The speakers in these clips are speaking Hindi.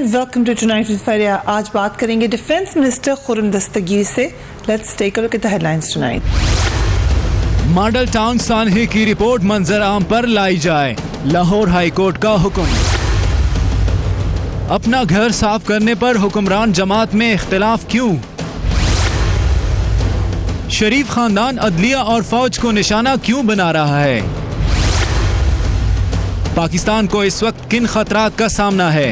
Welcome to tonight with Faria. आज बात करेंगे डिफेंस मिनिस्टर खुर्रम दस्तगीर से। Let's take a look at the headlines tonight. Model town सानही की रिपोर्ट मंजर आम पर लाई जाए, लाहौर हाई कोर्ट का हुक्म। अपना घर साफ करने पर हुक्मरान जमात में इख्तिलाफ क्यों? शरीफ खानदान अदलिया और फौज को निशाना क्यों बना रहा है? पाकिस्तान को इस वक्त किन खतरात का सामना है?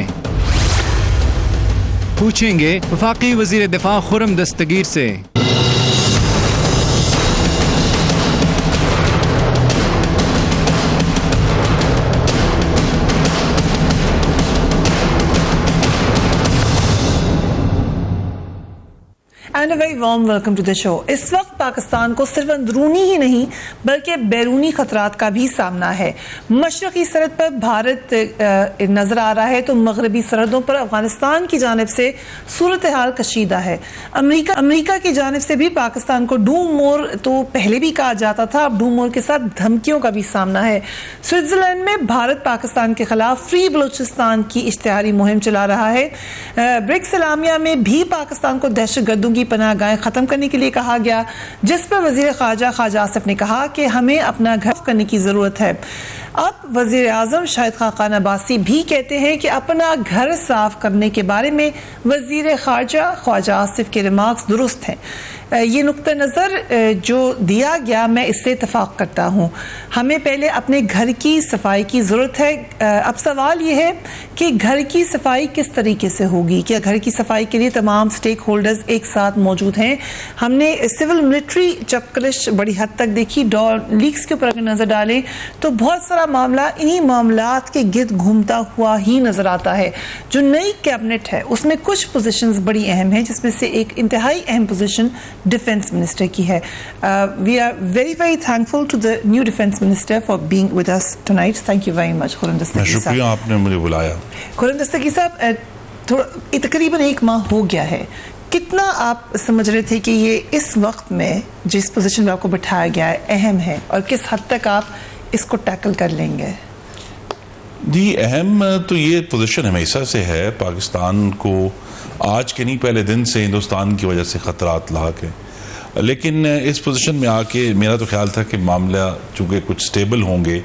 पूछेंगे वफाकी वजीर दिफा खुर्रम दस्तगीर से। And a very warm welcome to the show. इस वक्त पाकिस्तान को सिर्फ अंदरूनी ही नहीं बल्कि बैरूनी खतरात का भी सामना है। मशरकी सरहद पर भारत नजर आ रहा है तो मगरबी सरहदों पर अफगानिस्तान की जानिब से सूरत हाल कशीदा है। अमेरिका की जानिब से भी पाकिस्तान को डूम मोर तो पहले भी कहा जाता था, अब डूम मोर के साथ धमकियों का भी सामना है। स्विट्जरलैंड में भारत पाकिस्तान के खिलाफ फ्री बलूचिस्तान की इश्तिहारी मुहिम चला रहा है। ब्रिक्स एलामिया में भी पाकिस्तान को दहशतगर्दों की पनाहगाहें खत्म करने के लिए कहा गया, जिस पर वजीर ख्वाजा आसिफ ने कहा कि हमें अपना घर करने की जरूरत है। अब वजीर आजम शाहिद खाकान अब्बासी भी कहते हैं कि अपना घर साफ करने के बारे में वजीर ख्वाजा आसिफ के रिमार्क्स दुरुस्त हैं। ये नुक्ता नज़र जो दिया गया मैं इससे इत्तफाक करता हूँ। हमें पहले अपने घर की सफाई की ज़रूरत है। अब सवाल ये है कि घर की सफाई किस तरीके से होगी? क्या घर की सफाई के लिए तमाम स्टेक होल्डर्स एक साथ मौजूद हैं? हमने सिविल मिलिट्री चक्रिश बड़ी हद तक देखी। लीक्स के ऊपर अगर नज़र डालें तो बहुत सारा मामला इन्हीं मामलात के गिर्द घूमता हुआ ही नज़र आता है। जो नई कैबिनेट है उसमें कुछ पोजीशंस बड़ी अहम हैं, जिसमें से एक इंतहाई अहम पोजीशन डिफेंस मिनिस्टर की है। We are very very thankful to the new defence minister for being with us tonight. Thank you very much Khurram Dastgir साहब। शुक्रिया, आपने मुझे बुलाया। खुर्रम दस्तगीर साहब, थोड़ा तकरीबन 1 माह हो गया है। कितना आप समझ रहे थे कि ये इस वक्त में जिस पोजीशन में आपको बिठाया गया है अहम है, और किस हद तक आप इसको टैकल कर लेंगे? जी, अहम तो ये पोजीशन हमेशा से है। पाकिस्तान को आज के नहीं पहले दिन से हिंदुस्तान की वजह से ख़तरात लाक है, लेकिन इस पोजीशन में आके मेरा तो ख्याल था कि मामला चूँकि कुछ स्टेबल होंगे,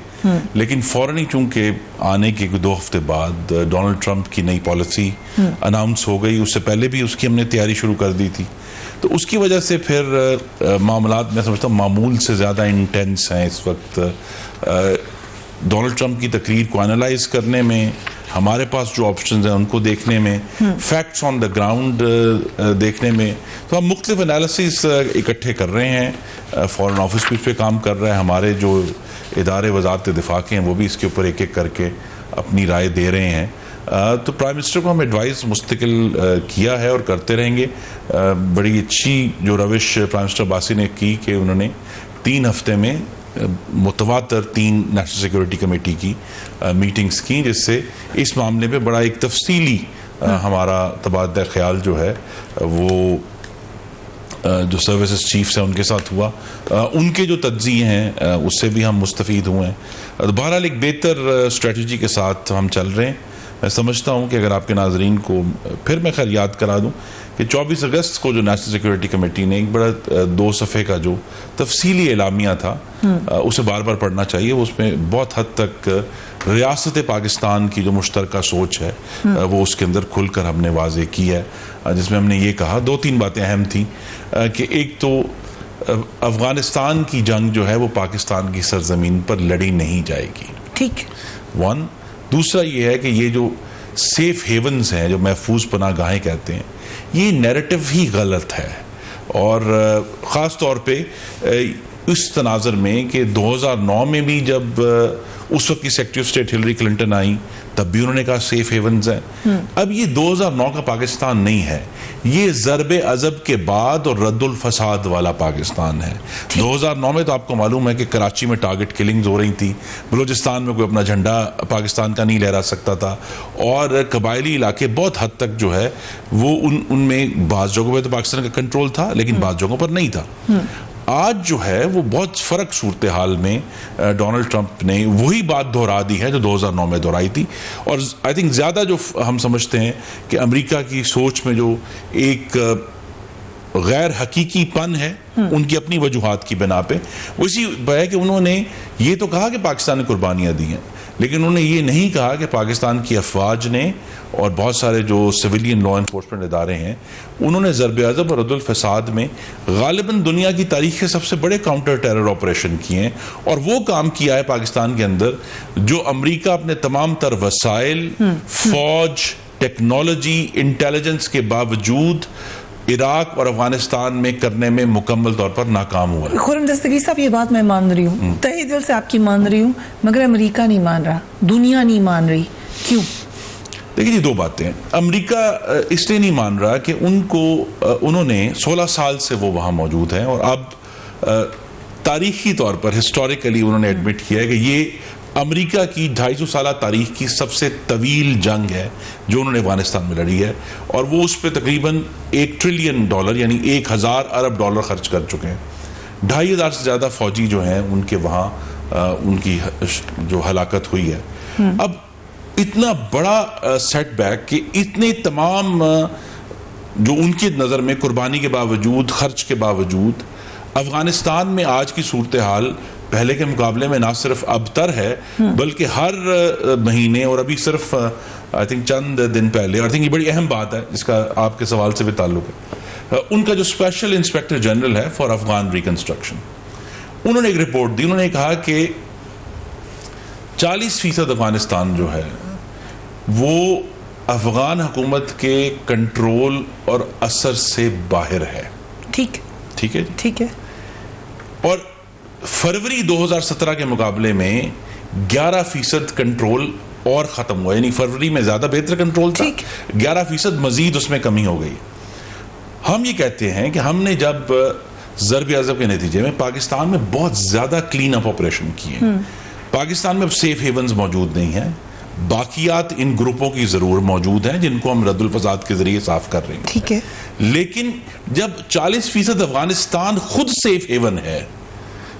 लेकिन फ़ौरन ही चूँकि आने के 2 हफ्ते बाद डोनाल्ड ट्रंप की नई पॉलिसी अनाउंस हो गई। उससे पहले भी उसकी हमने तैयारी शुरू कर दी थी, तो उसकी वजह से फिर मामलात मैं समझता हूँ मामूल से ज़्यादा इंटेंस हैं इस वक्त। डोनाल्ड ट्रंप की तकरीर को एनालाइज करने में, हमारे पास जो ऑप्शंस हैं उनको देखने में, फैक्ट्स ऑन द ग्राउंड देखने में, तो हम मुख्तलिफ एनालिसिस इकट्ठे कर रहे हैं। फॉरेन ऑफिस भी इस पर काम कर रहा है, हमारे जो इदारे वजारत दिफा के हैं वो भी इसके ऊपर एक एक करके अपनी राय दे रहे हैं। तो प्राइम मिनिस्टर को हम एडवाइस मुस्तकिल किया है और करते रहेंगे। बड़ी अच्छी जो रविश प्राइम मिनिस्टर अब्बासी ने की कि उन्होंने 3 हफ्ते में मुतवातर 3 नेशनल सिक्योरिटी कमेटी की मीटिंग्स की, जिससे इस मामले पे बड़ा एक तफसीली हमारा तबादला ख्याल जो है वो जो सर्विसेज चीफ्स हैं उनके साथ हुआ। उनके जो तज्ज़िये हैं उससे भी हम मुस्तफ़ीद हुए हैं। बहरहाल एक बेहतर स्ट्रेटजी के साथ हम चल रहे हैं। मैं समझता हूँ कि अगर आपके नाजरीन को फिर मैं खैर याद करा दूँ कि 24 अगस्त को जो नेशनल सिक्योरिटी कमेटी ने एक बड़ा 2 सफ़े का जो तफसीली एलामिया था उसे बार बार पढ़ना चाहिए। उसमें बहुत हद तक रियासत पाकिस्तान की जो मुश्तरका सोच है वो उसके अंदर खुलकर हमने वाज़े की है, जिसमें हमने ये कहा 2-3 बातें अहम थी कि एक तो अफ़गानिस्तान की जंग जो है वो पाकिस्तान की सरजमीन पर लड़ी नहीं जाएगी, ठीक 1। दूसरा ये है कि ये जो सेफ हेवन्स हैं, जो महफूज पनाहगाहें कहते हैं, ये नैरेटिव ही गलत है। और ख़ास तौर पे इस तनाज़र में कि 2009 में भी जब उस वक्त की secretary of state Hillary Clinton आई तब भी उन्होंने कहा सेफ हेवन्स हैं। अब ये 2009 का पाकिस्तान नहीं है, ये ज़रबे अज़ब के बाद और रद्दुल फसाद वाला पाकिस्तान है। 2009 में तो आपको मालूम है कि कराची में टारगेट किलिंग्स हो रही थी, बलूचिस्तान में कोई अपना झंडा पाकिस्तान का नहीं लहरा सकता था, और कबायली इलाके बहुत हद तक जो है वो उनमें बाज़ जगहों पर तो पाकिस्तान का कंट्रोल था लेकिन बाज़ जगहों पर नहीं था। आज जो है वो बहुत फर्क सूरत हाल में डोनाल्ड ट्रंप ने वही बात दोहरा दी है जो 2009 में दोहराई थी। और आई थिंक ज़्यादा जो हम समझते हैं कि अमेरिका की सोच में जो एक गैर हकीकीपन है उनकी अपनी वजूहात की बिना पे, वो इसी है कि उन्होंने ये तो कहा कि पाकिस्तान ने कुर्बानियाँ दी हैं, लेकिन उन्होंने ये नहीं कहा कि पाकिस्तान की अफवाज ने और बहुत सारे जो सिविलियन लॉ इन्फोर्समेंट इदारे हैं उन्होंने ज़र्ब-ए-अज़ब और रद्दुल फसाद में गालिबन दुनिया की तारीख के सबसे बड़े काउंटर टेरर ऑपरेशन किए हैं। और वो काम किया है पाकिस्तान के अंदर जो अमेरिका अपने तमाम तर वसाइल, फौज, टेक्नोलॉजी, इंटेलिजेंस के बावजूद इराक और अफगानिस्तान में करने में मुकम्मल तौर पर नाकाम हुआ है। खुर्रम दस्तगीर साहब, ये बात मैं मान रही हूँ, तहे दिल से आपकी मान रही हूँ, मगर अमेरिका नहीं मान रहा, दुनिया नहीं मान रही। क्यों? देखिए जी, दो बातें हैं। अमेरिका इसलिए नहीं मान रहा कि उन्होंने 16 साल से वो वहाँ मौजूद हैं और अब तारीखी तौर पर हिस्टोरिकली उन्होंने एडमिट किया है कि ये अमेरिका की 250 साल तारीख की सबसे तवील जंग है जो उन्होंने अफगानिस्तान में लड़ी है, और वो उस पर तकरीबन $1 ट्रिलियन यानी 1000 अरब डॉलर खर्च कर चुके हैं। 2500 से ज़्यादा फौजी जो हैं उनके वहाँ उनकी जो हलाकत हुई है। अब इतना बड़ा सेटबैक कि इतने तमाम जो उनकी नज़र में कुर्बानी के बावजूद, खर्च के बावजूद, अफगानिस्तान में आज की सूरत हाल पहले के मुकाबले में ना सिर्फ अबतर है बल्कि हर महीने, और अभी सिर्फ आई थिंक चंद दिन पहले, आई थिंक ये बड़ी अहम बात है जिसका आपके सवाल से भी ताल्लुक है, उनका जो स्पेशल इंस्पेक्टर जनरल है फॉर अफगान रिकंस्ट्रक्शन, उन्होंने एक रिपोर्ट दी। उन्होंने कहा कि 40% अफगानिस्तान जो है वो अफगान हुकूमत के कंट्रोल और असर से बाहर है। ठीक है जी, ठीक है। और फरवरी 2017 के मुकाबले में 11% कंट्रोल और खत्म हुआ, यानी फरवरी में ज्यादा बेहतर कंट्रोल था, 11% मजीद उसमें कमी हो गई। हम ये कहते हैं कि हमने जब ज़र्ब-ए-अज़ब के नतीजे में पाकिस्तान में बहुत ज्यादा क्लीन अप ऑपरेशन किए, पाकिस्तान में अब सेफ हेवन्स मौजूद नहीं है, बाकियात इन ग्रुपों की जरूर मौजूद हैं जिनको हम रद्दुल फसाद के जरिए साफ कर रहे हैं। ठीक है। लेकिन जब 40% अफगानिस्तान खुद सेफ हेवन है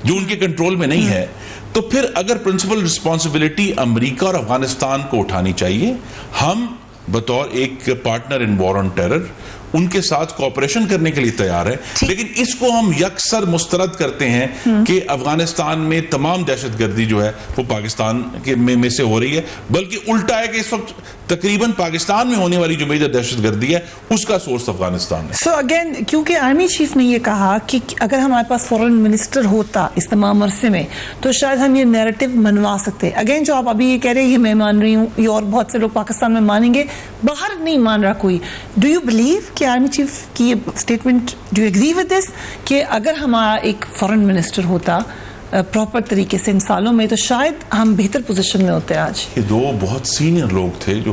जो उनके कंट्रोल में नहीं है, तो फिर अगर प्रिंसिपल रिस्पॉन्सिबिलिटी अमेरिका और अफगानिस्तान को उठानी चाहिए, हम बतौर एक partner in war on terror उनके साथ कोऑपरेशन करने के लिए तैयार है। लेकिन इसको हम यकसर मुस्तरद करते हैं कि अफगानिस्तान में तमाम दहशतगर्दी जो है वो पाकिस्तान के में से हो रही है, बल्कि उल्टा है कि इस वक्त तकरीबन पाकिस्तान में होने वाली जो मेजर दहशतगर्दी है उसका सोर्स अफगानिस्तान है। सो अगेन, क्योंकि आर्मी चीफ ने ये कहा कि अगर हमारे पास फॉरेन मिनिस्टर होता इस तमाम अरसे में तो शायद हम ये नैरेटिव मनवा सकते। अगेन, जो आप अभी ये कह रहे हैं ये मैं मान रही हूँ, ये और बहुत से लोग पाकिस्तान में मानेंगे, बाहर नहीं मान रहा कोई। डू यू बिलीव कि आर्मी चीफ की ये statement, do you agree with this कि अगर हमारा एक फॉरेन मिनिस्टर होता प्रॉपर तरीके से इन सालों में तो शायद हम बेहतर पोजीशन में होते आज? ये दो बहुत सीनियर लोग थे जो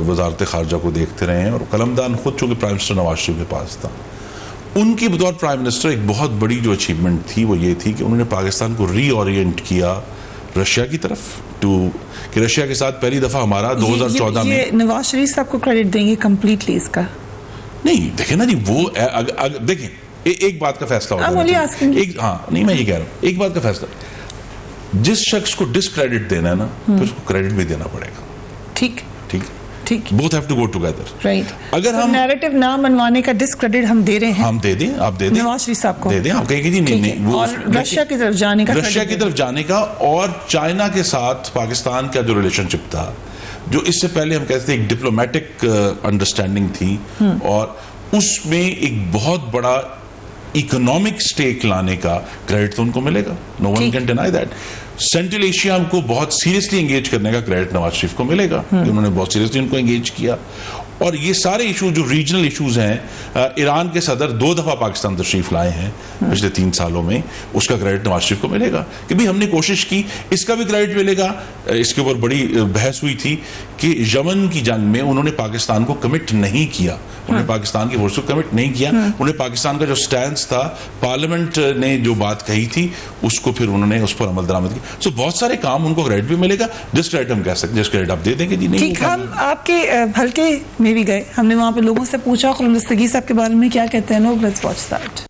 वजारत खारजा को देखते रहे हैं, और कलमदान खुद चूंकि प्राइम मिनिस्टर नवाज शरीफ के पास था, उनकी बतौर प्राइम मिनिस्टर एक बहुत बड़ी जो अचीवमेंट थी वो ये थी कि उन्होंने पाकिस्तान को रीओरिएंट किया रशिया की तरफ, कि रशिया के साथ पहली दफा हमारा 2014 में। नवाज शरीफ साहब को क्रेडिट देंगे कंप्लीटली इसका? नहीं, देखें ना जी, वो देखें एक बात का फैसला होता है, नहीं मैं ये कह रहा हूँ, एक बात का फैसला, जिस शख्स को डिसक्रेडिट देना है ना फिर उसको क्रेडिट भी देना पड़ेगा। ठीक, both have to go together, right. अगर हम नैरेटिव ना मनवाने का डिसक्रेडिट हम दे रहे हैं, हम दे दें, आप दे दें, नवाज शरीफ साहब को दे दें, आप कहेंगे जी नहीं, वो और रशिया की तरफ जाने का, और चाइना के साथ पाकिस्तान का जो रिलेशनशिप था, जो इससे पहले हम कहते थे एक डिप्लोमेटिक अंडरस्टैंडिंग थी, और उसमें एक बहुत बड़ा इकोनॉमिक स्टेक लाने का क्रेडिट तो उनको मिलेगा, no one can deny that. Central Asia को बहुत सीरियसली एंगेज करने का क्रेडिट नवाज शरीफ को मिलेगा, कि उन्होंने बहुत सीरियसली उनको एंगेज किया। और ये सारे इशूज जो रीजनल इशूज हैं, ईरान के सदर 2 दफा पाकिस्तान तशरीफ लाए हैं पिछले 3 सालों में, उसका क्रेडिट नवाज शरीफ को मिलेगा कि भाई हमने कोशिश की, इसका भी क्रेडिट मिलेगा। इसके ऊपर बड़ी बहस हुई थी कि यमन की जंग में उन्होंने पाकिस्तान को कमिट नहीं किया, उन्होंने पाकिस्तान की फोर्स को कमिट नहीं किया, उन्हें पाकिस्तान का जो स्टैंड था, पार्लियामेंट ने जो बात कही थी उसको फिर उन्होंने उस पर अमल दरामद किया। सो बहुत सारे काम उनको क्रेडिट भी मिलेगा, जिस क्रेडिट हम कह सकते, जिस क्रेडिट आप दे देंगे जी नहीं। ठीक, हम आपके हल्के में भी गए, हमने वहां पे लोगों से पूछा खुर्रम दस्तगीर साहब के बारे में क्या कहते हैं लोग। Let's watch that.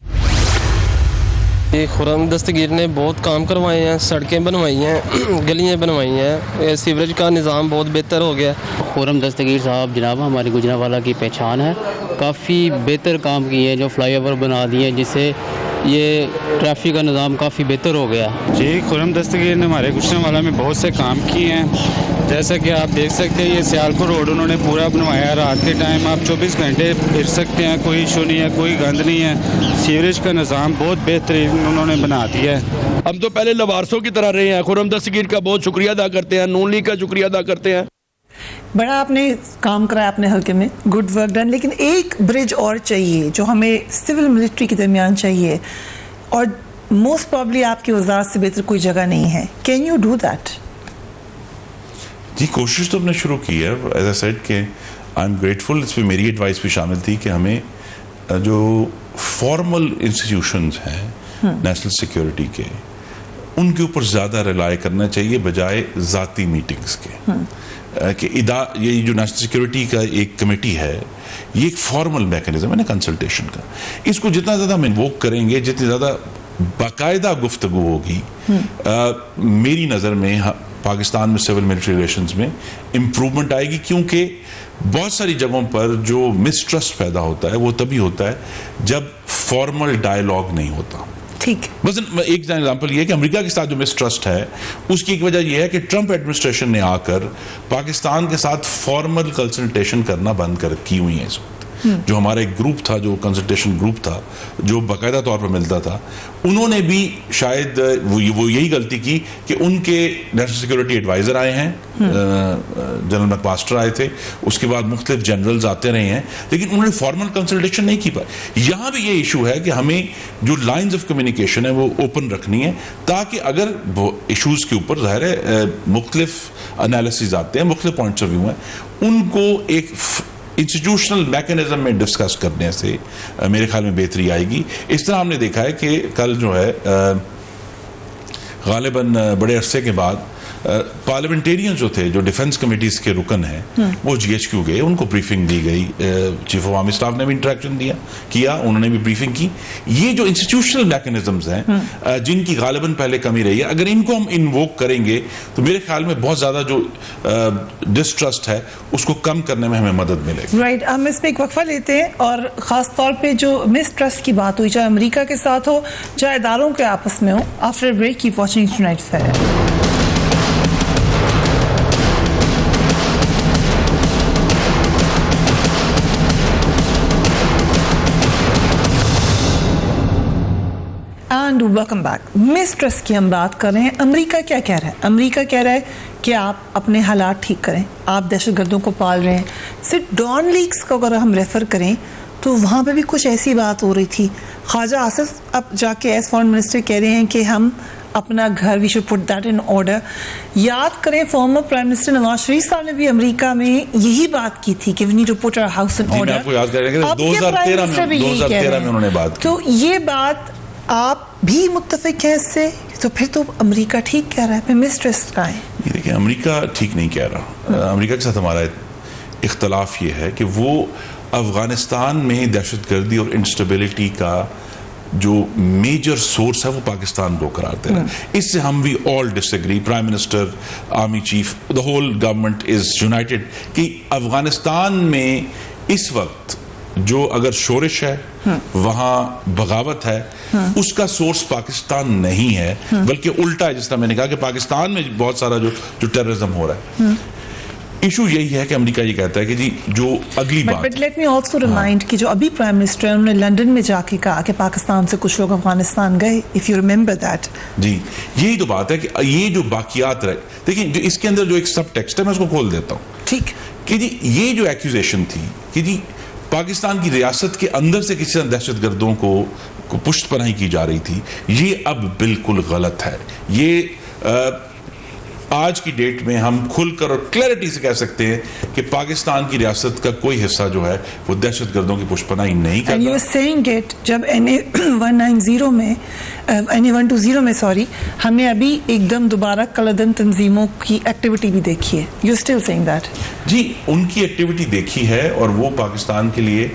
ये खुर्रम दस्तगीर ने बहुत काम करवाए हैं, सड़कें बनवाई हैं, गलियां बनवाई हैं, सीवरेज का निज़ाम बहुत बेहतर हो गया। खुर्रम दस्तगीर साहब जनाब हमारे गुजरांवाला की पहचान है, काफ़ी बेहतर काम किए हैं, जो फ्लाईओवर बना दिए हैं जिससे ये ट्रैफिक का निज़ाम काफ़ी बेहतर हो गया। जी, खुर्रम दस्तगीर ने हमारे गुजरांवाला में बहुत से काम किए हैं, जैसा कि आप देख सकते हैं ये सियालकोट रोड उन्होंने पूरा बनवाया। रात के टाइम आप 24 घंटे फिर सकते हैं, कोई इशू नहीं है, कोई गंद नहीं है। सीवरेज का निज़ाम बहुत बेहतरीन उन्होंने बना दिया है। हम तो पहले लवारसों की तरह रहे हैं। खुर्रम दस्तगीर का बहुत शुक्रिया अदा करते हैं, नून लीग का शुक्रिया अदा करते हैं। बड़ा आपने काम कराया अपने हल्के में, गुड वर्क डन। लेकिन एक ब्रिज और चाहिए जो हमें सिविल मिलिट्री के दरमियान चाहिए, और मोस्ट प्रॉब्ली आपकी वजारत से बेहतर कोई जगह नहीं है। Can you do that? जी, कोशिश तो हमने शुरू की है। एज आई सेड कि आई एम ग्रेटफुल, इसमें मेरी एडवाइस भी शामिल थी कि हमें जो फॉर्मल इंस्टीट्यूशंस हैं नेशनल सिक्योरिटी के, उनके ऊपर ज़्यादा रिलाय करना चाहिए बजाय ज़ाती मीटिंग्स के। कि ये जो नेशनल सिक्योरिटी का एक कमेटी है, ये एक फॉर्मल मैकेनिज्म है ना कंसल्टेशन का। इसको जितना ज़्यादा हम इन्वोक करेंगे, जितनी ज़्यादा बाकायदा गुफ्तगू होगी, मेरी नज़र में पाकिस्तान में सिविल मिलिट्री रिलेशंस में इम्प्रूवमेंट आएगी। क्योंकि बहुत सारी जगहों पर जो मिसट्रस्ट पैदा होता है वो तभी होता है जब फॉर्मल डायलॉग नहीं होता। ठीक, बस एक एग्जांपल ये है कि अमेरिका के साथ जो मिसट्रस्ट है उसकी एक वजह यह है कि ट्रंप एडमिनिस्ट्रेशन ने आकर पाकिस्तान के साथ फॉर्मल कंसल्टेशन करना बंद की हुई है। इस वक्त जो हमारा एक ग्रुप था, जो कंसल्टेशन ग्रुप था, जो बाकायदा तौर पर मिलता था, उन्होंने भी शायद वो यही गलती की कि उनके नेशनल सिक्योरिटी एडवाइजर आए हैं, जनरल मैकमास्टर आए थे, उसके बाद मुख्तलिफ जनरल्स आते रहे हैं, लेकिन उन्होंने फॉर्मल कंसल्टेशन नहीं की पाई। यहाँ भी ये इशू है कि हमें जो लाइंस ऑफ कम्युनिकेशन है वो ओपन रखनी है, ताकि अगर इशूज़ के ऊपर ज़ाहिर है मुख्तलिफ एनालिसिस आते हैं, मुख्तलिफ पॉइंट्स ऑफ व्यू हैं, उनको एक इंस्टीट्यूशनल मैकेनिज्म में डिस्कस करने से मेरे ख्याल में बेहतरी आएगी। इस तरह हमने देखा है कि कल जो है गालिबन बड़े अरसे के बाद पार्लियामेंटेरियन जो थे, जो डिफेंस कमेटीज के रुकन हैं, वो GHQ गए, उनको ब्रीफिंग दी गई। चीफ ऑफ आर्मी स्टाफ ने भी इंटरेक्शन किया, उन्होंने भी ब्रीफिंग की। ये जो इंस्टीट्यूशनल मैकेनिज्म्स हैं जिनकी गालिबन पहले कमी रही है, अगर इनको हम इन्वोक करेंगे तो मेरे ख्याल में बहुत ज्यादा जो डिस्ट्रस्ट है उसको कम करने में हमें मदद मिलेगी। राइट, हम इस पर एक वक्फा लेते हैं, और खास तौर पे जो मिसट्रस्ट की बात हुई, चाहे अमेरिका के साथ हो चाहे इदारों के आपस में हो। After break keep watching tonight फेयर। And welcome back. मिसट्रस्ट की हम बात कर रहे हैं। अमेरिका क्या कह रहा है? अमेरिका कह रहा है कि आप अपने हालात ठीक करें, आप दहशतगर्दों को पाल रहे हैं। सिर्फ डॉन लीक्स को अगर हम रेफर करें तो वहाँ पे भी कुछ ऐसी बात हो रही थी। ख्वाजा आसिफ अब जाके एज फॉरेन मिनिस्टर कह रहे हैं कि हम अपना घर, we should put that in order. याद करें former prime minister Nawaz Sharif साहब ने भी अमेरिका में यही बात की थी कि we need to put our house in order. आपको याद करेंगे 2013 में उन्होंने बात की। तो ये बात आप भी मुत्तफिक है इससे? तो फिर तो अमेरिका ठीक कह रहा है, फिर मिसट्रस्ट का है। ये देखिए, अमेरिका ठीक नहीं कह रहा। अमेरिका के साथ हमारा इख्तलाफ ये है कि वो अफगानिस्तान में दहशतगर्दी और इंस्टेबिलिटी का जो मेजर सोर्स है वो पाकिस्तान को करार दे रहा है। इससे हम we all disagree. Prime minister, army chief, the whole government is united कि अफगानिस्तान में इस वक्त जो अगर शोरिश है, वहां बगावत है, उसका सोर्स पाकिस्तान नहीं है, बल्कि उल्टा है। जिस तरह मैंने कहा कि पाकिस्तान में बहुत सारा जो टेररिज्म हो रहा है, इशू यही है कि अमेरिका ये कहता है कि जी जो अगली बात। But let me also remind कि जो अभी प्राइम मिनिस्टर है उन्होंने लंदन में जाके कहा कि पाकिस्तान से कुछ लोग अफगानिस्तान गए, इफ यू रिमेंबर दैट। जी, यही तो बात है कि ये जो बाकियात रहे, देखिए जो इसके अंदर जो एक सब टेक्स्ट है, मैं उसको खोल देता हूँ। ठीक, कि जी ये जो एक्यूजेशन थी कि जी पाकिस्तान की रियासत के अंदर से किसी दहशतगर्दों को पुष्ट पनाही की जा रही थी, ये अब बिल्कुल गलत है। ये आज की डेट में हम खुलकर और क्लैरिटी से कह सकते हैं कि पाकिस्तान की रियासत का कोई हिस्सा जो है वो दहशतगर्दों की पुष्पनाही नहीं करता। And you were saying it जब NA190 में NA120 में सॉरी, हमने अभी एकदम दोबारा कलदन तंजीमों की एक्टिविटी भी देखी है। You still saying that? जी, उनकी एक्टिविटी देखी है और वो पाकिस्तान के लिए,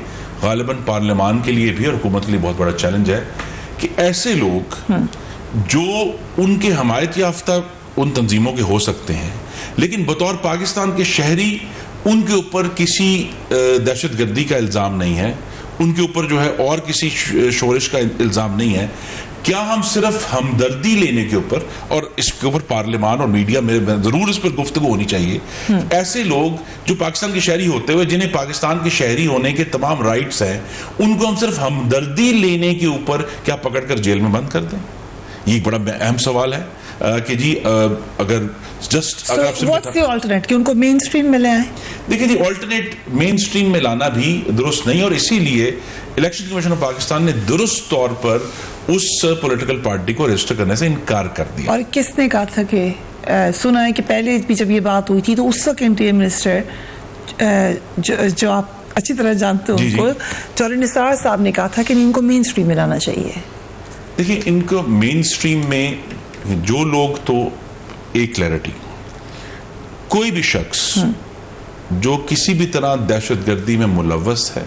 गालिबन पार्लियामान के लिए भी और हुकूमत के लिए बहुत बड़ा चैलेंज है कि ऐसे लोग जो उनके हमायत याफ्ता उन तंजीमों के हो सकते हैं, लेकिन बतौर पाकिस्तान के शहरी उनके ऊपर किसी दहशतगर्दी का इल्ज़ाम नहीं है, उनके ऊपर जो है और किसी शोरिश का इल्ज़ाम नहीं है, क्या हम सिर्फ हमदर्दी लेने के ऊपर, और इसके ऊपर पार्लियामान और मीडिया में जरूर इस पर गुफ्तगू होनी चाहिए, ऐसे लोग जो पाकिस्तान के शहरी होते हुए जिन्हें पाकिस्तान के शहरी होने के तमाम राइट्स हैं, उनको हम सिर्फ हमदर्दी लेने के ऊपर क्या पकड़कर जेल में बंद कर दें? ये एक बड़ा अहम सवाल है कि जी अगर जस्ट अगर आपसे व्हाट्स द अल्टरनेट कि उनको मेन स्ट्रीम में ले आए? देखिए जी, ऑल्टरनेट मेन स्ट्रीम में लाना भी दुरुस्त नहीं, और इसीलिए इलेक्शन कमीशन ऑफ पाकिस्तान ने दुरुस्त तौर पर उस पॉलिटिकल पार्टी को रजिस्टर करने से इनकार कर दिया। और किसने कहा था कि सुना है कि पहले भी जब ये बात हुई थी तो उस वक्त इंटीरियर मिनिस्टर जो आप अच्छी तरह जानते हो उनको, चौधरी निसार साहब ने कहा था कि इनको मेन स्ट्रीम में लाना चाहिए। देखिए, इनको मेन स्ट्रीम में जो लोग, तो एक क्लैरिटी, कोई भी शख्स जो किसी भी तरह दहशतगर्दी में मुलव्वस है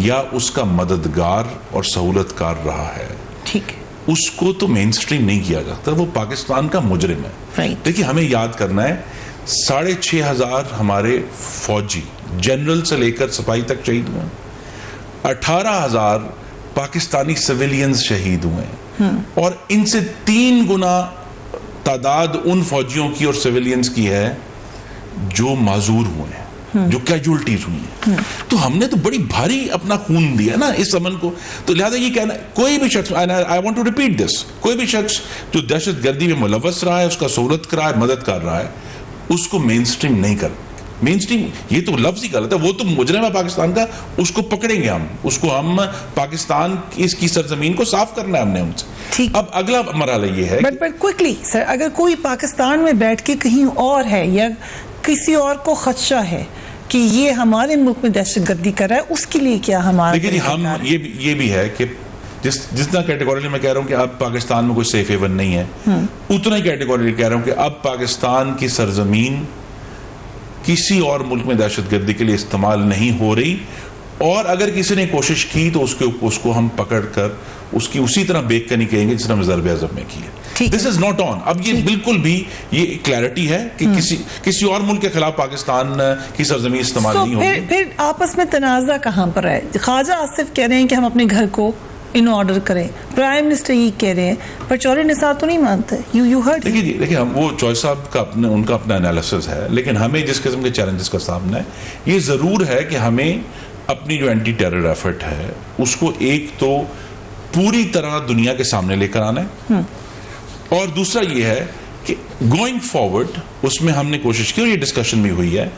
या उसका मददगार और सहूलतकार रहा है, ठीक, उसको तो मेन स्ट्रीम नहीं किया जाता, वो पाकिस्तान का मुजरिम है। राइट। देखिए, हमें याद करना है 6,500 हमारे फौजी जनरल से लेकर सिपाही तक शहीद हुए, 18,000 पाकिस्तानी सिविलियंस शहीद हुए, और इनसे 3 गुना तादाद उन फौजियों की और सिविलियंस की है जो माजूर हुए हैं, जो कैजुअल्टीज हुई हैं। तो हमने तो बड़ी भारी अपना खून दिया ना इस अमन को। तो लिहाजा ये कहना, कोई भी शख्स, I want to repeat this, कोई भी शख्स जो दहशतगर्दी में मुलव्वस रहा है, उसका सहूलत कर रहा है, मदद कर रहा है, उसको मेन स्ट्रीम नहीं कर। मेन स्ट्रीम ये तो लफ्ज ही गलत है, वो तो मुजरिम है पाकिस्तान का, उसको पकड़ेंगे हम, उसको हम पाकिस्तान की इसकी सरजमीन को साफ करना है हमने उनसे। ठीक। अब अगला मरहला ये है, बट क्विकली सर, अगर कोई पाकिस्तान में बैठ के कहीं और है या किसी और को खदशा है कि ये हमारे मुल्क में दहशतगर्दी कर रहा है, उसके लिए क्या हमारा? देखिए जी, हम ये भी है कि जितना कैटेगोरी मैं कह रहा हूं कि अब पाकिस्तान में कोई सेफ हेवन नहीं है, उतना ही कैटेगोरी कह रहा हूं कि अब पाकिस्तान की सरजमीन किसी और मुल्क में दहशतगर्दी के लिए इस्तेमाल नहीं हो रही, और अगर किसी ने कोशिश की तो उसको हम पकड़ कर उसकी उसी तरह बेकनी कहेंगे जिस तरह हम ज़र्ब अज़ब में की है। This is not on. अब ये बिल्कुल भी ये क्लैरिटी है कि किसी और मुल्क के खिलाफ पाकिस्तान की सरजमीन इस्तेमाल नहीं होगी। फिर आपस में तनाज़ा कहाँ पर है? ख्वाजा आसिफ कह रहे हैं कि हम अपने घर को इन ऑर्डर करें, प्राइम मिनिस्टर ये कह रहे हैं, पर चौधरी निसार तो नहीं मानते। You heard. देखिए हम वो चौधरी साहब का उनका अपना एनालिसिस है, लेकिन हमें जिस किस्म के चैलेंजेस का सामना है, ये जरूर है कि हमें अपनी जो एंटी टेरर एफर्ट है उसको एक तो पूरी तरह दुनिया के सामने लेकर आना है, और दूसरा ये है कि गोइंग फॉरवर्ड उसमें हमने कोशिश की, और ये डिस्कशन भी हुई है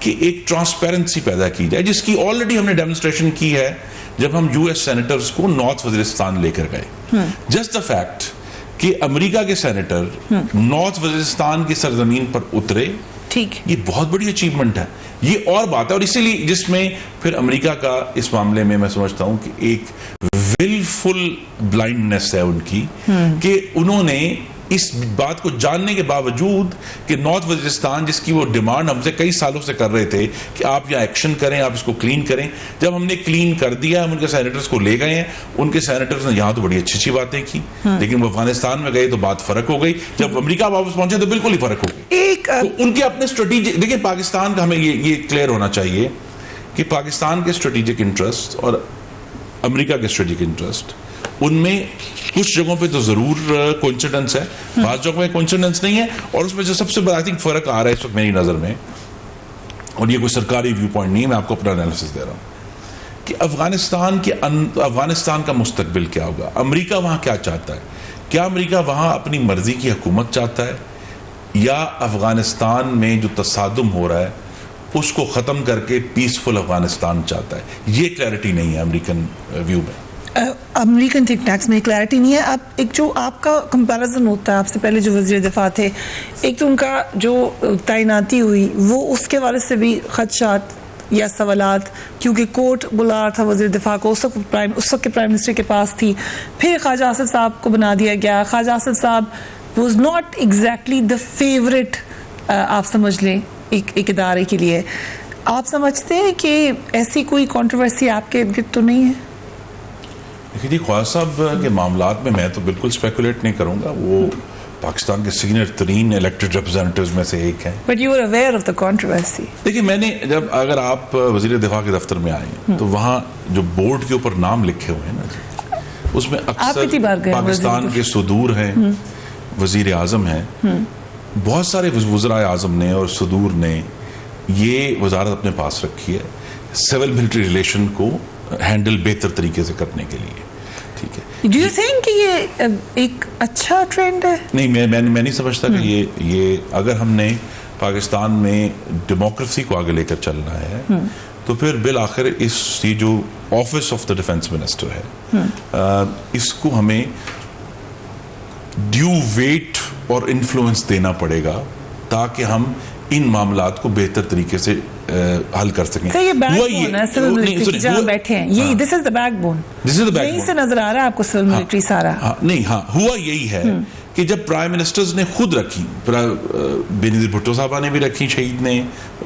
कि एक ट्रांसपेरेंसी पैदा की जाए, जिसकी ऑलरेडी हमने डेमोन्स्ट्रेशन की है जब हम यूएस सेनेटर्स को नॉर्थ वजीरिस्तान लेकर गए। जस्ट द फैक्ट कि अमेरिका के सेनेटर नॉर्थ वजीरिस्तान की सरजमीन पर उतरे, ठीक, ये बहुत बड़ी अचीवमेंट है, ये और बात है। और इसीलिए जिसमें फिर अमेरिका का इस मामले में मैं समझता हूं कि एक विलफुल ब्लाइंडनेस है उनकी, कि उन्होंने इस बात को जानने के बावजूद कि नॉर्थ वजीरिस्तान, जिसकी वो डिमांड हमसे कई सालों से कर रहे थे कि आप यहाँ एक्शन करें, आप इसको क्लीन करें, जब हमने क्लीन कर दिया, हम उनके सेनेटर्स को ले गए हैं, उनके सेनेटर्स ने यहाँ तो बड़ी अच्छी अच्छी बातें की, लेकिन वो अफगानिस्तान में गए तो बात फर्क हो गई, जब अमेरिका वापस पहुंचे तो बिल्कुल ही फर्क हो गई। तो उनके अपने स्ट्रेटेजिक, देखिए पाकिस्तान का हमें ये क्लियर होना चाहिए कि पाकिस्तान के स्ट्रेटेजिक इंटरेस्ट और अमेरिका के स्ट्रेटेजिक इंटरेस्ट, उनमें कुछ जगहों पे तो जरूर कोइंसिडेंस है, बाज़ जगहों में कोइंसिडेंस नहीं है, और उसमें जो सबसे बड़ा आई थिंक फर्क आ रहा है इस वक्त मेरी नजर में, और ये कोई सरकारी व्यू पॉइंट नहीं है, मैं आपको अपना एनालिसिस दे रहा हूं कि अफगानिस्तान का मुस्तकबिल क्या होगा, अमेरिका वहां क्या चाहता है, क्या अमेरिका वहां अपनी मर्जी की हुकूमत चाहता है, या अफगानिस्तान में जो तसादुम हो रहा है उसको खत्म करके पीसफुल अफगानिस्तान चाहता है। ये क्लैरिटी नहीं है अमेरिकन व्यू में, अमेरिकन थिंक टैंक्स में क्लैरिटी नहीं है। अब एक जो आपका कंपैरिजन होता है, आपसे पहले जो वज़ीर दिफा थे, एक तो उनका जो तैनाती हुई वो उसके वाले से भी खदशात या सवालात, क्योंकि कोर्ट बुला रहा था वज़ीर दिफा को, उस वक्त के प्राइम मिनिस्टर के पास थी, फिर ख्वाजा आसिफ साहब को बना दिया गया। ख्वाजा आसिफ साहब was not exactly the favourite, आप समझ लें, एक इदारे के लिए। आप समझते हैं कि ऐसी कोई कंट्रोवर्सी आपके इर्द गिर्द तो नहीं है? देखिए ख्वाजा साहब के मामलात में मैं तो बिल्कुल स्पेकुलेट नहीं करूंगा, वो पाकिस्तान के सीनियर तरीन इलेक्टेड रिप्रेजेंटेटिव्स में से एक हैं। But you are aware of the controversy. देखिए मैंने जब, अगर आप वजीर दिफा के दफ्तर में आए तो वहाँ जो बोर्ड के ऊपर नाम लिखे हुए हैं ना, उसमें अक्सर पाकिस्तान के सुदूर हैं, वजीर आजम हैं, बहुत सारे वज़राए आजम ने और सुदूर ने ये वजारत अपने पास रखी है सिविल मिलिट्री रिलेशन को हैंडल बेहतर तरीके से करने के लिए। ठीक है, डू यू थिंक कि ये एक अच्छा ट्रेंड है? नहीं, मैं नहीं समझता कि ये अगर हमने पाकिस्तान में डेमोक्रेसी को आगे लेकर चलना है तो फिर बिल आखिर ये जो office of the defence minister है, इसको हमें ड्यू वेट और इन्फ्लुएंस देना पड़ेगा ताकि हम इन मामलात को बेहतर तरीके से हल कर सकें। तो ये बैकबोन है सिविल मिलिट्री, जहां बैठे हैं ये, दिस इज द बैकबोन, यहीं से नजर आ रहा है आपको सिविल मिलिट्री सारा। हुआ यही है कि जब प्राइम मिनिस्टर्स ने खुद रखी, बेनजीर भुट्टो साहबा ने भी रखी, शहीद ने,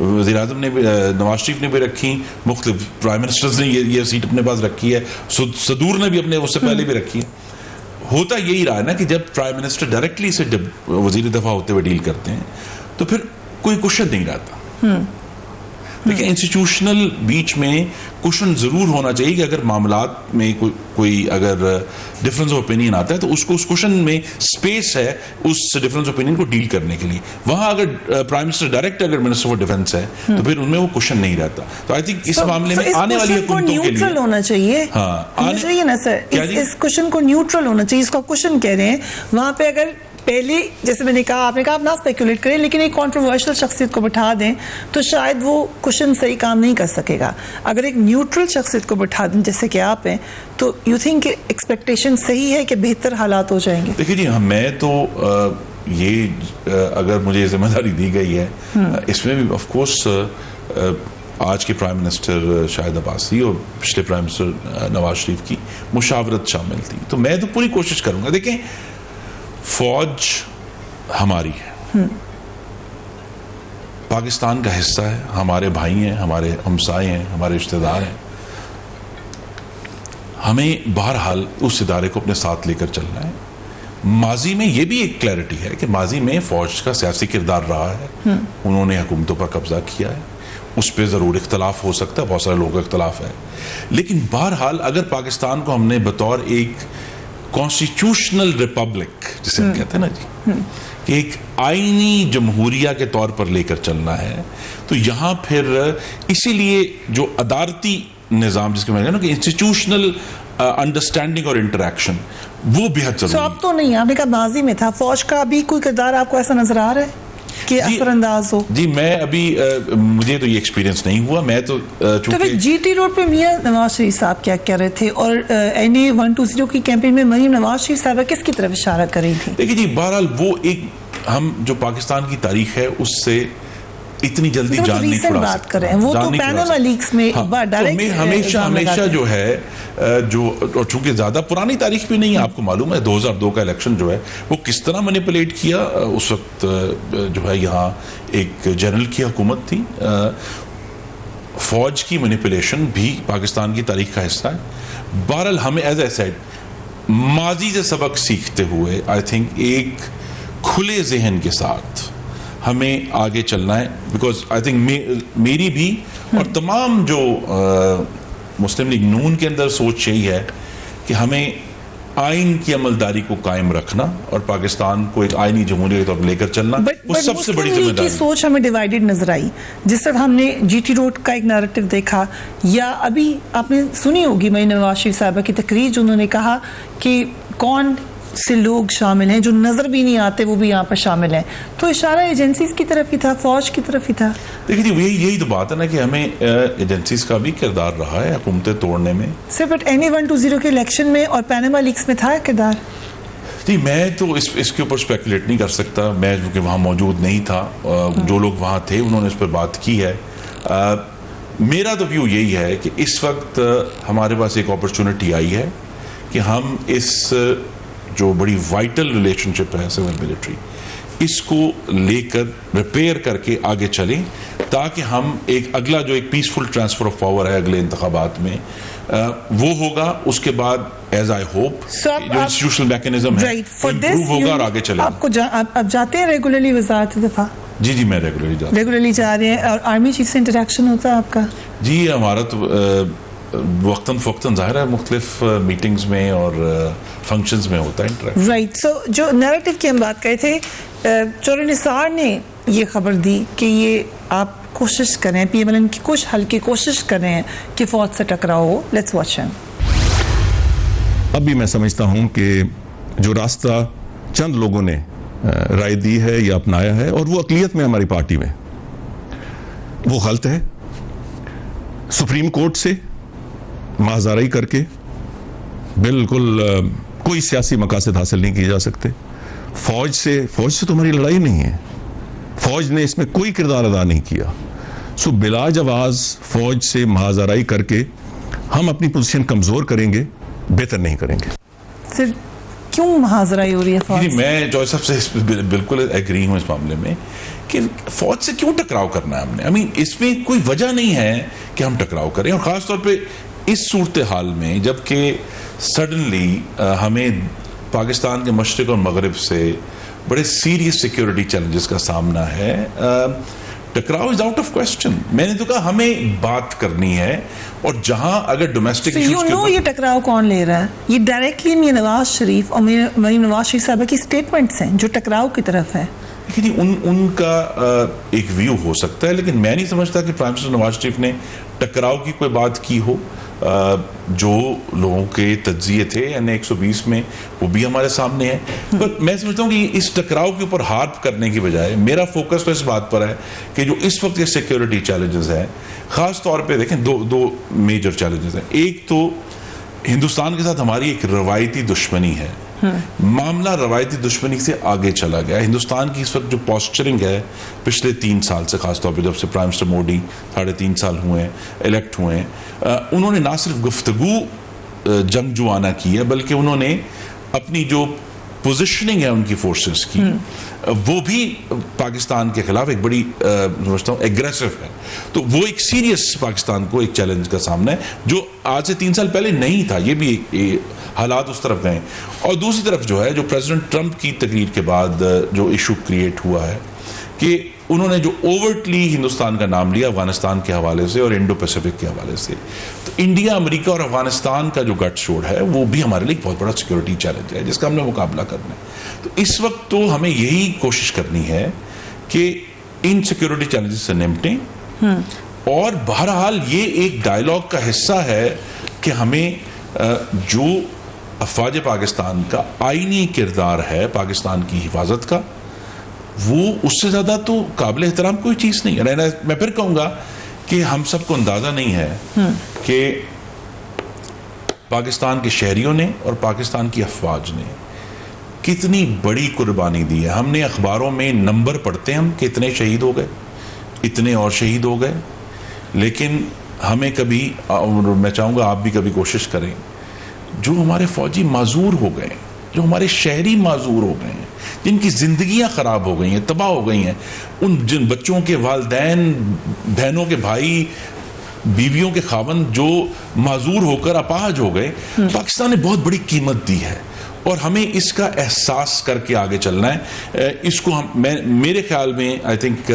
वज़ीर आज़म ने भी, नवाज शरीफ ने भी रखी, मुख्तलिफ प्राइम मिनिस्टर्स ने ये सीट अपने पास रखी है, सदूर ने भी अपने उससे पहले भी रखी है। होता यही रहा है ना कि जब प्राइम मिनिस्टर डायरेक्टली से वजीर दफा होते हुए डील करते हैं तो फिर कोई क्वेश्चन नहीं रहता। देखिए इंस्टीट्यूशनल बीच में क्वेश्चन जरूर होना चाहिए कि अगर मामलात में कोई अगर डिफरेंस ऑफ ओपिनियन आता है तो उसको उस क्वेश्चन में स्पेस है उस डिफरेंस ऑफ ओपिनियन को डील करने के लिए। वहां अगर प्राइम मिनिस्टर डायरेक्ट अगर मिनिस्टर फॉर डिफेंस है तो फिर उनमें वो क्वेश्चन नहीं रहता। तो आई थिंक इस मामले में आने वाली हुकूमतों के लिए होना चाहिए। हाँ, चाहिए ना सर, इस क्वेश्चन को न्यूट्रल होना चाहिए। इसका क्वेश्चन कह रहे हैं वहां पे अगर पहले, जैसे मैंने कहा, आपने कहा आप ना स्पेकुलेट करें, लेकिन एक कंट्रोवर्शियल शख्सियत को बिठा दें तो शायद वो क्वेश्चन सही काम नहीं कर सकेगा। अगर एक न्यूट्रल शख्सियत को बिठा दें जैसे कि आप हैं तो यू थिंक एक्सपेक्टेशन सही है कि बेहतर हालात हो जाएंगे? देखिए जी, मैं तो अगर मुझे जिम्मेदारी दी गई है इसमें भी ऑफ कोर्स आज के प्राइम मिनिस्टर शाहिद अब्बासी और पिछले प्राइम मिनिस्टर नवाज शरीफ की मुशावरत शामिल थी, तो मैं तो पूरी कोशिश करूंगा। देखें, फौज हमारी है, पाकिस्तान का हिस्सा है, हमारे भाई हैं, हमारे हमसाए हैं, हमारे रिश्तेदार हैं। हमें बहरहाल उस इदारे को अपने साथ लेकर चलना है। माजी में ये भी एक क्लैरिटी है कि माजी में फौज का सियासी किरदार रहा है, उन्होंने हुकूमतों पर कब्जा किया है, उस पर ज़रूर इख्तलाफ हो सकता है, बहुत सारे लोगों का इख्तलाफ है, लेकिन बहरहाल अगर पाकिस्तान को हमने बतौर एक कॉन्स्टिट्यूशनल रिपब्लिक जिसे हम कहते हैं ना जी, कि एक आईनी जमहूरिया के तौर पर लेकर चलना है, तो यहां फिर इसीलिए जो अदालती निज़ाम जिसके मैं कहना कि इंस्टीट्यूशनल अंडरस्टैंडिंग और इंटरेक्शन वो बेहद जरूरी है। अब तो नहीं, आपने कहा माजी में था, फौज का अभी कोई किरदार आपको ऐसा नजर आ रहा है कि असरअंदाज हो? जी मैं अभी मुझे तो ये एक्सपीरियंस नहीं हुआ। मैं तो चूंकि जीटी रोड पे मियां नवाज शरीफ साहब क्या कह रहे थे और NA 120 की कैंपेन में मरीम नवाज शरीफ साहब किसकी तरफ इशारा कर रही थी? देखिए जी, बहरहाल वो एक, हम जो पाकिस्तान की तारीख है उससे इतनी जल्दी जान नहीं छुड़ा बात कर रहे हैं, वो तो पैनामा लीक्स में एक बार डायरेक्ट हमेशा जो है जो, और चूंकि ज्यादा पुरानी तारीख भी नहीं है, आपको मालूम है 2002 का इलेक्शन जो है वो किस तरह मैनिपुलेट किया। उस वक्त जो है यहाँ एक जनरल की हुकूमत थी, फौज की मैनिपुलेशन भी पाकिस्तान की तारीख का हिस्सा है। बहरहाल हमें एज ए सेड माजी से सबक सीखते हुए आई थिंक एक खुले जहन के साथ हमें आगे चलना है, बिकॉज आई थिंक मेरी भी और तमाम जो मुस्लिम लीग नून के अंदर सोच यही है कि हमें आइन की अमलदारी को कायम रखना और पाकिस्तान को एक आइनी जमहूरियत की तरफ लेकर चलना, वो सबसे बड़ी जिम्मेदारी। सोच हमें डिवाइडेड नजर आई, जिस तरह हमने जीटी रोड का एक नैरेटिव देखा, या अभी आपने सुनी होगी मरीम नवाज शरीफ साहबा की तकरीर जो उन्होंने कहा कि कौन से लोग शामिल हैं जो नजर भी नहीं आते वो भी यहाँ पर शामिल हैं, तो इशारा एजेंसीज की तरफ ही था, फौज की तरफ ही था। देखिए यही तो बात है ना कि हमें एजेंसीज का भी किरदार रहा है हुकूमतें तोड़ने में। सिर्फ बट NA 120 के इलेक्शन में और पैनामा लीक्स में था किरदार? जी मैं तो इसके ऊपर स्पेकुलेट नहीं कर सकता, मैं क्योंकि वहाँ मौजूद नहीं था, जो लोग वहाँ थे उन्होंने इस पर बात की है। मेरा तो व्यू यही है कि इस वक्त हमारे पास एक अपॉर्चुनिटी आई है कि हम इस जो बड़ी वाइटल रिलेशनशिप है सिविल मिलिट्री, इसको लेकर रिपेयर करके आगे चलें ताकि हम एक अगला जो एक पीसफुल ट्रांसफर ऑफ पावर है अगले इंतखाबात में वो होगा। उसके बाद एज आई होप So, जो इंस्टीट्यूशनल मैकेनिज्म है राइट फॉर दिस improve होगा और आगे चलेगा। आपको आप जाते हैं रेगुलरली वजारत दफा? जी मैं रेगुलरली जाता रेगुलरली जा रहे हैं और आर्मी चीफ से इंटरेक्शन होता है आपका? जी हमारा तो वक्तन फ़वक्तन ज़ाहिर है मुख्तलिफ मीटिंग्स में और फंक्शंस में होता है इंटरेक्शन। राइट सो जो नैरेटिव की हम बात कर रहे थे, चौर निसार ने ये खबर दी कि ये आप कोशिश करें, PMLN की कुछ हल्की कोशिश करें कि फौज से टकराव हो। Let's watch him. अब भी मैं समझता हूं कि जो रास्ता चंद लोगों ने राय दी है या अपनाया है और वो अक़लियत में हमारी पार्टी में, वो गलत है। सुप्रीम कोर्ट से माहज़ाराई करके बिल्कुल कोई सियासी मकासद हासिल नहीं किए जा सकते। फौज से तो हमारी लड़ाई नहीं है, फौज ने इसमें कोई किरदार अदा नहीं किया। सो बिला जवाज फौज से माहज़ाराई करके हम अपनी पोजीशन कमज़ोर करेंगे, बेहतर नहीं करेंगे। सिर्फ क्यों महाजराई हो रही है फौज? मैं जॉय साहब से बिल्कुल एग्री हूँ इस मामले में कि फौज से क्यों टकराव करना है हमने। आई मीन इसमें कोई वजह नहीं है कि हम टकराव करें, और ख़ास तौर पे इस सूरत हाल में जबकि सडनली हमें पाकिस्तान के मशरिक और मगरिब से बड़े सीरियस सिक्योरिटी चैलेंजेस का सामना है। टकराव इज आउट ऑफ क्वेश्चन। मैंने तो कहा हमें बात करनी है, और जहां अगर डोमेस्टिक ये टकराव कौन ले रहा है? ये डायरेक्टली मियां नवाज शरीफ और मरीम नवाज शरीफ साहब की स्टेटमेंट्स हैं जो टकराव की तरफ है। लेकिन उनका एक व्यू हो सकता है, लेकिन मैं नहीं समझता कि प्राइम मिनिस्टर नवाज शरीफ ने टकराव की कोई बात की हो। जो लोगों के तज्जिए थे N120 में वो भी हमारे सामने है। पर मैं समझता हूँ कि इस टकराव के ऊपर हार्प करने की बजाय मेरा फोकस तो इस बात पर है कि जो इस वक्त ये सिक्योरिटी चैलेंजेस हैं, खास तौर पे देखें दो मेजर चैलेंजेस हैं। एक तो हिंदुस्तान के साथ हमारी एक रवायती दुश्मनी है। मामला रवायती दुश्मनी से आगे चला गया। हिंदुस्तान की इस वक्त जो पोस्चरिंग है पिछले 3 साल से, खासतौर पे जब से प्राइम मिनिस्टर मोदी 3.5 साल हुए हैं इलेक्ट हुए हैं, उन्होंने ना सिर्फ गुफ्तगू जंगजुआना की है, बल्कि उन्होंने अपनी जो पोजिशनिंग है उनकी फोर्सेस की वो भी पाकिस्तान के खिलाफ एक बड़ी समझता हूँ एग्रेसिव है। तो वो एक सीरियस पाकिस्तान को एक चैलेंज का सामना है जो आज से 3 साल पहले नहीं था। ये भी हालात उस तरफ गए। और दूसरी तरफ जो है, जो प्रेसिडेंट ट्रंप की तकरीर के बाद जो इशू क्रिएट हुआ है कि उन्होंने जो ओवर्टली हिंदुस्तान का नाम लिया अफगानिस्तान के हवाले से और इंडो पैसिफिक के हवाले से, तो इंडिया, अमेरिका और अफगानिस्तान का जो गठजोड़ है वो भी हमारे लिए बहुत बड़ा सिक्योरिटी चैलेंज है जिसका हमने मुकाबला करना है। तो इस वक्त तो हमें यही कोशिश करनी है कि इन सिक्योरिटी चैलेंजेस से निपटें, और बहरहाल ये एक डायलॉग का हिस्सा है कि हमें जो अफवाज पाकिस्तान का आईनी किरदार है पाकिस्तान की हिफाजत का, वो उससे ज़्यादा तो काबिल एहतराम कोई चीज़ नहीं है। मैं फिर कहूँगा कि हम सबको अंदाज़ा नहीं है कि पाकिस्तान के शहरियों ने और पाकिस्तान की अफवाज ने कितनी बड़ी कुर्बानी दी है। हमने अखबारों में नंबर पढ़ते हैं हम कि इतने शहीद हो गए, इतने और शहीद हो गए, लेकिन हमें कभी, और मैं चाहूँगा आप भी कभी कोशिश करें, जो हमारे फौजी माजूर हो गए, जो हमारे शहरी माजूर हो गए हैं, जिनकी जिंदगियां खराब हो गई हैं, तबाह हो गई हैं, उन जिन बच्चों के वालिदैन, बहनों के भाई, बीवियों के खावंद जो माजूर होकर अपाहज हो गए, पाकिस्तान ने बहुत बड़ी कीमत दी है और हमें इसका एहसास करके आगे चलना है। इसको मेरे ख्याल में आई थिंक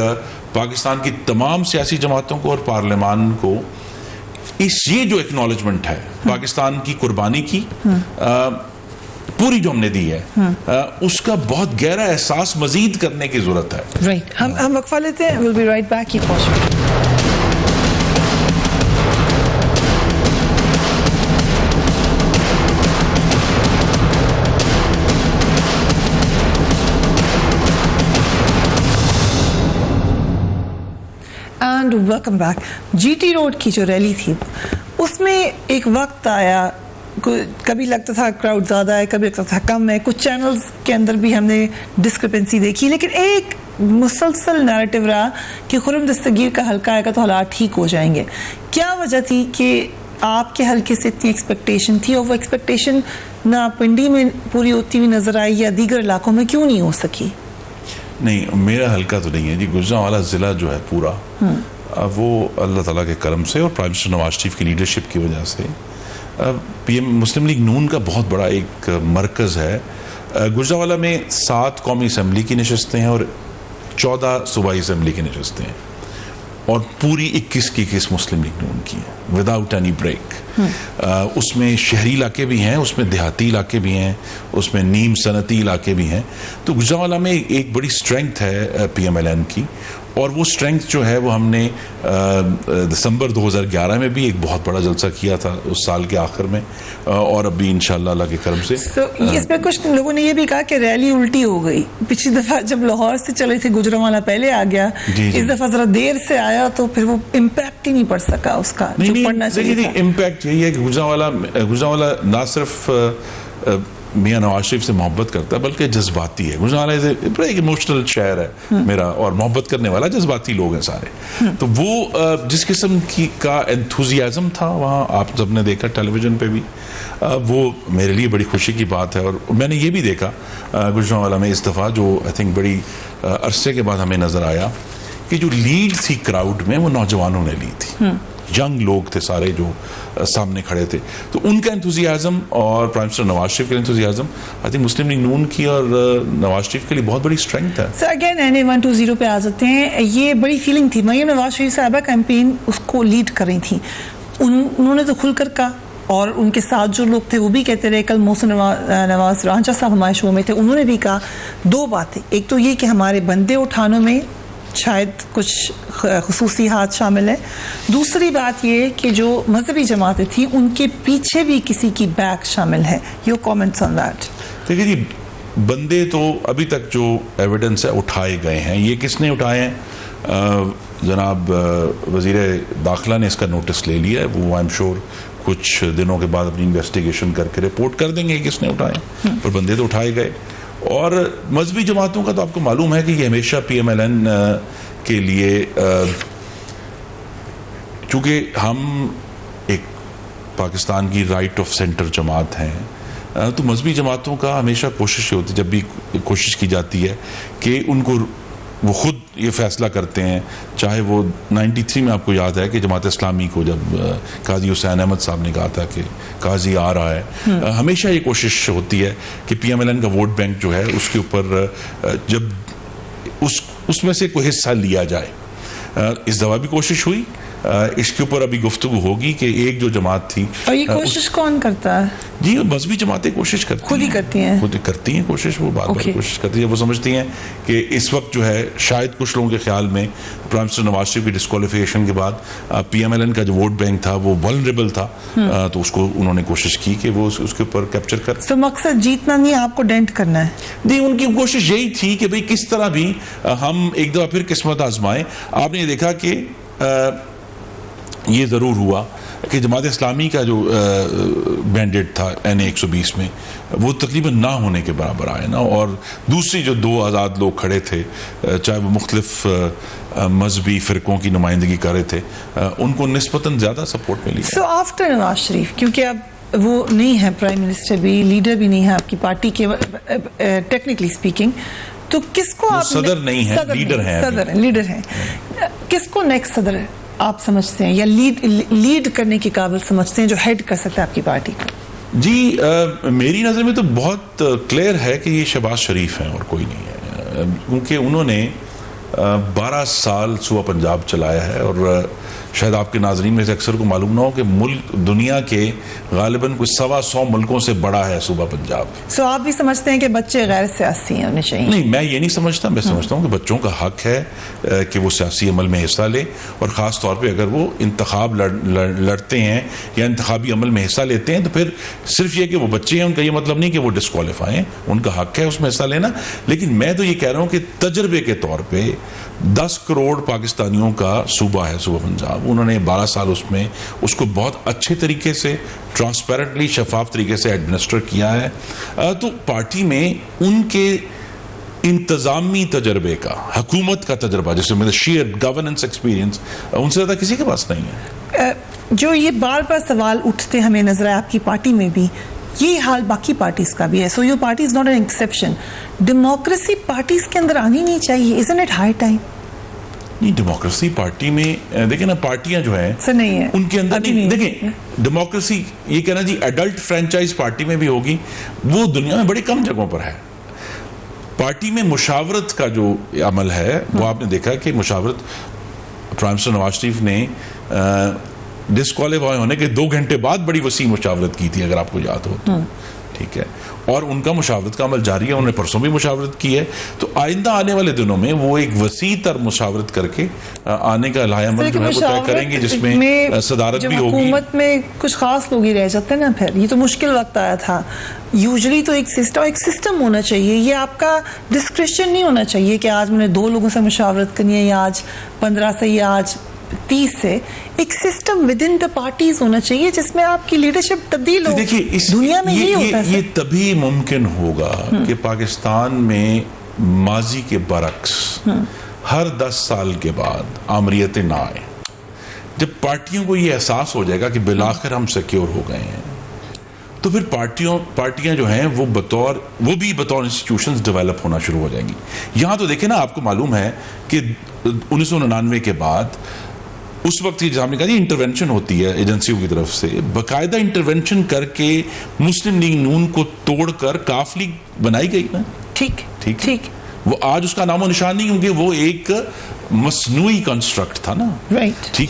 पाकिस्तान की तमाम सियासी जमातों को और पार्लियामान को ये जो एक्नॉलेजमेंट है पाकिस्तान की कुर्बानी की पूरी जो हमने दी है, उसका बहुत गहरा एहसास मजीद करने की जरूरत है। राइट, हम वक्फा लेते हैं। Will be right back. Keep watching. And welcome back. GT road की जो रैली थी उसमें एक वक्त आया, कभी लगता था क्राउड ज़्यादा है, कभी लगता था कम है, कुछ चैनल्स के अंदर भी हमने डिस्क्रिपेंसी देखी, लेकिन एक मुसलसल नैरेटिव रहा कि खुर्रम दस्तगीर का हल्का आएगा तो हालात ठीक हो जाएंगे। क्या वजह थी कि आपके हल्के से इतनी एक्सपेक्टेशन थी और वो एक्सपेक्टेशन ना पिंडी में पूरी होती हुई नजर आई या दीगर इलाकों में क्यों नहीं हो सकी? नहीं, मेरा हल्का तो नहीं है जी। गुजरांवाला ज़िला जो है पूरा वो अल्लाह ताला के करम से और प्राइम मिनिस्टर नवाज शरीफ की लीडरशिप की वजह से पीएम मुस्लिम लीग नून का बहुत बड़ा एक मरकज़ है। गुजरावाला में 7 कौमी असम्बली की नशस्तें हैं और 14 सूबाई असम्बली की नशस्तें हैं और पूरी 21 की 21 मुस्लिम लीग नून की है विदाउट एनी ब्रेक। उसमें शहरी इलाके भी हैं, उसमें देहाती इलाके भी हैं, उसमें नीम सनती इलाके भी हैं। तो गुजरावाला में एक बड़ी स्ट्रेंथ है PMLN की, और वो स्ट्रेंथ जो है वो हमने दिसंबर 2011 में भी एक बहुत बड़ा जलसा किया था उस साल के आखिर में, और अभी इंशाल्लाह अल्लाह के करम से इसमें कुछ लोगों ने ये भी कहा कि रैली उल्टी हो गई। पिछली दफा जब लाहौर से चले थे गुजरावाला पहले आ गया, इस दफा जरा देर से आया तो फिर वो इम्पैक्ट ही नहीं पड़ सका उसका जो पड़ना चाहिए था। इम्पैक्ट यही है कि गुजरावाला ना सिर्फ मियाँ नवाज शरीफ से मोहब्बत करता है बल्कि जज्बाती है। गुजरावाला बड़ा एक इमोशनल शहर है मेरा, और मोहब्बत करने वाला जज्बाती लोग हैं सारे। तो वो जिस किस्म की का एंथुजियाज्म था वहाँ, आप सबने देखा टेलीविजन पे भी, वो मेरे लिए बड़ी खुशी की बात है। और मैंने ये भी देखा गुजरावाला में इस दफ़ा जो आई थिंक बड़ी अरसे के बाद हमें नज़र आया कि जो लीड थी क्राउड में वो नौजवानों ने ली थी, यंग लोग थे सारे जो सामने खड़े थे। तो उनका एंथुजियाज्म और प्राइम मिनिस्टर नवाज शरीफ का enthusiasm I think Muslim League Noon की और नवाज शरीफ के लिए बहुत बड़ी स्ट्रेंथ है। सर अगेन NA 120 पे आ जाते हैं। ये बड़ी फीलिंग थी, मरियम नवाज शरीफ साहबा कैंपेन उसको लीड कर रही थी, उन्होंने तो खुलकर कहा, और उनके साथ जो लोग थे वो भी कहते रहे। कल मोहसिन नवाज रांचा साहब हमारे शो में थे, उन्होंने भी कहा 2 बातें। एक तो ये कि हमारे बंदे उठानों में शायद कुछ खुसूसी हाथ शामिल है, दूसरी बात ये कि जो मजहबी जमातें थी उनके पीछे भी किसी की बैक शामिल है। Your comments on that? देखिए जी, बंदे तो अभी तक जो एविडेंस है उठाए गए हैं। ये किसने उठाए हैं? जनाब वज़ीर दाखिला ने इसका नोटिस ले लिया है। वो आई एम श्योर कुछ दिनों के बाद अपनी इन्वेस्टिगेशन करके रिपोर्ट कर देंगे किसने उठाए, पर बंदे तो उठाए गए। और मजहबी जमातों का तो आपको मालूम है कि ये हमेशा PMLN के लिए, चूँकि हम एक पाकिस्तान की राइट ऑफ सेंटर जमात हैं, तो मजहबी जमातों का हमेशा कोशिश होती, जब भी कोशिश की जाती है कि उनको वो खुद ये फैसला करते हैं। चाहे वो 93 में आपको याद है कि जमात इस्लामी को जब काजी हुसैन अहमद साहब ने कहा था कि काजी आ रहा है, हमेशा ये कोशिश होती है कि PMLN का वोट बैंक जो है उसके ऊपर जब उसमें से कोई हिस्सा लिया जाए। इस दफा भी कोशिश हुई, इसके ऊपर अभी गुफ्तगू होगी कि एक जो जमात थी। और ये कोशिश कौन करता है? जी, मजहबी जमातें कोशिश करती हैं, खुद ही करती हैं, खुद करती हैं कोशिश। वो बार बार कोशिश करती है। वो समझती हैं कि इस वक्त जो है शायद कुछ लोगों के ख्याल में प्राइम मिनिस्टर नवाज शरीफ की डिस्क्वालिफिकेशन के बाद PMLN का जो वोट बैंक था वो वल्नरेबल था, तो उसको उन्होंने कोशिश की कि वो उसके ऊपर कैप्चर कर। तो मकसद जीतना नहीं, आपको डेंट करना है। नहीं, उनकी कोशिश यही थी कि भाई किस तरह भी हम एक दफा फिर किस्मत आजमाएं। आपने देखा कि ये ज़रूर हुआ कि जमात इस्लामी का जो मैंडेट था NA 120 में वो तकरीबन ना होने के बराबर आए ना, और दूसरी जो 2 आज़ाद लोग खड़े थे, चाहे वो मुख्तलिफ मजहबी फ़िरकों की नुमाइंदगी कर रहे थे, उनको निस्बतन ज़्यादा सपोर्ट मिली। सो आफ्टर नवाज शरीफ, क्योंकि अब वो नहीं है प्राइम मिनिस्टर भी, लीडर भी नहीं है आपकी पार्टी के टेक्निकली स्पीकिंग, तो किसको आप सदर नहीं है, लीडर हैं। किसको नेक्स्ट सदर आप समझते हैं या लीड करने के काबिल समझते हैं जो हेड कर सकता है आपकी पार्टी को? जी, मेरी नज़र में तो बहुत क्लियर है कि ये शहबाज शरीफ हैं और कोई नहीं है, क्योंकि उन्होंने 12 साल सूबा पंजाब चलाया है। और शायद आपके नाजरीन में से अक्सर को मालूम ना हो कि मुल्क दुनिया के गालिबन कुछ 125 मुल्कों से बड़ा है सूबा पंजाब। सो आप भी समझते हैं कि बच्चे गैर सियासी होने चाहिए? नहीं, मैं ये नहीं समझता। मैं समझता हूँ कि बच्चों का हक है कि वो सियासी अमल में हिस्सा लें, और ख़ास तौर पे अगर वो इंतखाब लड़ते हैं या इंतखाबी अमल में हिस्सा लेते हैं, तो फिर सिर्फ ये कि वो बच्चे हैं उनका ये मतलब नहीं कि वो डिस्क्वालीफाई हैं, उनका हक है उसमें हिस्सा लेना। लेकिन मैं तो ये कह रहा हूँ कि तजर्बे के तौर पर 10 करोड़ पाकिस्तानियों का सूबा है सूबा पंजाब, उन्होंने 12 साल उसमें उसको बहुत अच्छे तरीके से, ट्रांसपेरेंटली, शफाफ तरीके से एडमिनिस्टर किया है। तो पार्टी में उनके इंतजामी तजर्बे का, हुकूमत का तजर्बा, जैसे मेरा शेयर गवर्नेंस एक्सपीरियंस, उनसे ज़्यादा किसी के पास नहीं है। जो ये बार बार सवाल उठते हमें नजर आए आपकी पार्टी में भी, ये हाल बाकी पार्टीज का भी है। So your party is not an exception. Democracy parties के अंदर आनी नहीं चाहिए, इजंट इट हाई टाइम? नहीं, डेमोक्रेसी पार्टी में देखिए ना, पार्टियां जो है से नहीं है उनके अंदर अभी नहीं, नहीं। देखिए डेमोक्रेसी ये कहना जी एडल्ट फ्रेंचाइज पार्टी में भी होगी, वो दुनिया में बड़ी कम जगहों पर है। पार्टी में मुशावरत का जो अमल है वो आपने देखा कि मुशावरत प्राइम मिनिस्टर नवाज शरीफ ने डिस्क्वालीफाई होने के 2 घंटे बाद बड़ी वसी मुशावरत की थी, अगर आपको याद हो तो। ठीक है, और उनका मुशावरत का अमल जारी है, उन्होंने परसों भी मुशावरत की है, तो आइंदा आने वाले दिनों में वो एक वसी तर मुशावरत करके आने का अमल जो है वो तय करेंगे, जिसमें सदारत भी होगी। हुकूमत में कुछ खास लोग ही रह जाते हैं ना, फिर ये तो मुश्किल वक्त आया था। यूजुअली तो एक सिस्टम होना चाहिए, ये आपका डिस्क्रिप्शन नहीं होना चाहिए कि आज मैंने 2 लोगों से मुशावरत करनी है, या आज 15 से, या आज 30 से। एक system with in the parties होना चाहिए जिसमें आपकी लीडरशिप तब्दील हो। देखिए इस दुनिया में यही होता है। ये तभी मुमकिन होगा कि पाकिस्तान में माजी के बरक्स हर 10 साल के बाद आमरीतें ना आए। जब पार्टियों को ये एहसास हो जाएगा कि बिलाखिर हम सिक्योर हो गए हैं, तो फिर पार्टियां जो हैं वो भी बतौर इंस्टीट्यूशंस डेवलप होना शुरू हो जाएंगी। यहां तो देखिए ना, आपको मालूम है कि 1999 के बाद उस वक्त जहां हमने कहा इंटरवेंशन होती है एजेंसियों की तरफ से, बाकायदा इंटरवेंशन करके मुस्लिम लीग नून को तोड़कर काफ लीग बनाई गई ना। ठीक, वो आज उसका नामो निशान नहीं, क्योंकि वो एक मसनूई कंस्ट्रक्ट था ना। राइट। ठीक।